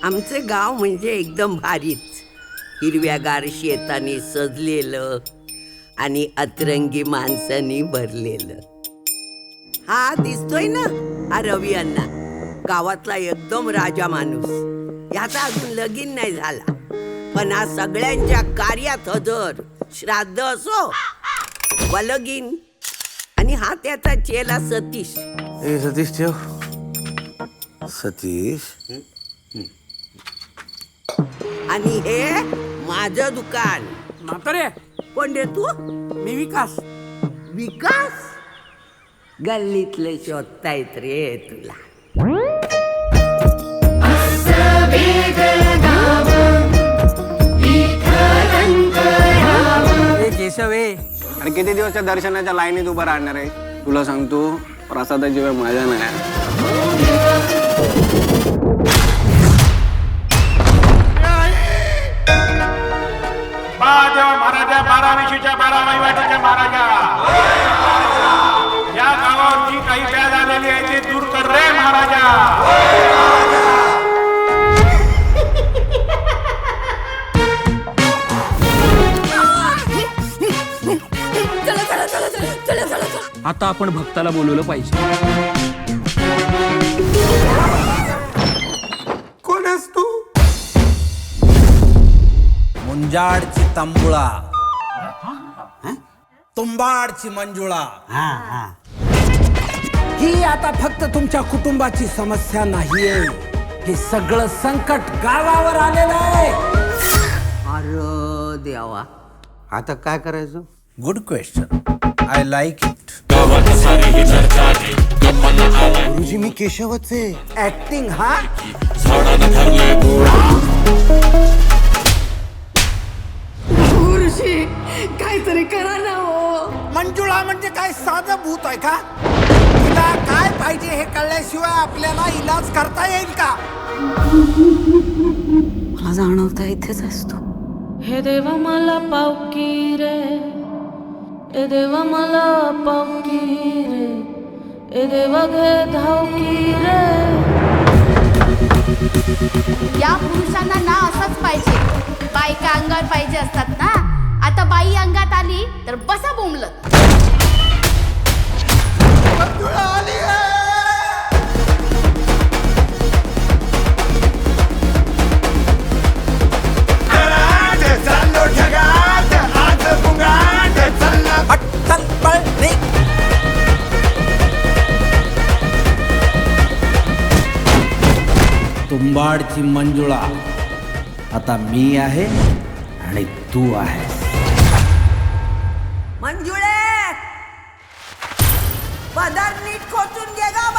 आमचे गाव म्हणजे एकदम भारीच. हिरव्यागार शेताने सजलेलं आणि अतरंगी माणसांनी भरलेलं. हा दिसतोय ना, हा रवी अण्णा, गावातला एकदम राजा माणूस. याचा अजून लगीन नाही झाला, पण हा सगळ्यांच्या कार्यात हजर. श्राद्ध असो वा लगीन. आणि हा त्याचा चेला सतीश. ए सतीश ठेव. सतीश आणि हे माझं दुकान. म्हातारे, कोण रे तू? मी विकास. विकास? गल्लीतले शोधतायत रे तुला. ए केशव ए, अरे किती दिवसच्या दर्शनाच्या लाईनीत उभं राहणार आहे? तुला सांगतो, प्रसादाची वेळ माझ्या नाही. महाराजा 12 वहिवाटीच्या महाराजा, या गावावरची काही व्याज आलेली आहे ते दूर कर रे महाराजा. आता आपण भक्ताला बोलवलं पाहिजे. कोण आहेस तू? मुंजाडची तंबुळा, तुंबाडची मंजुळा. ही आता फक्त तुमच्या कुटुंबाची समस्या नाहीये, हे सगळं संकट गावावर आलेलं आहे. अरे देवा, आता काय करायचं? Good question, I like it. गुरुजी मी केशवच आहे. ऍक्टिंग हा. गुरुजी काहीतरी करा ना हो. मंजुळा म्हणजे काय साधं भूत आहे का? तिला काय पाहिजे हे कळल्याशिवाय आपल्याला इलाज करता येईल का? मला जाणवता इथेच असतो. हे देवा मला पावकी रे, ए देवा मला पावकी रे, ए देवा घे धावकी रे. या पुरुषांना ना असंच पाहिजे. बायका अंगावर पाहिजे असतात ना. आता बाई अंगात आली तर बसा बोंबलत. तुंबाडची मंजुळा आता मी आहे आणि तू आहेस. मंजुळे, पदर नीट खोचून घे गा.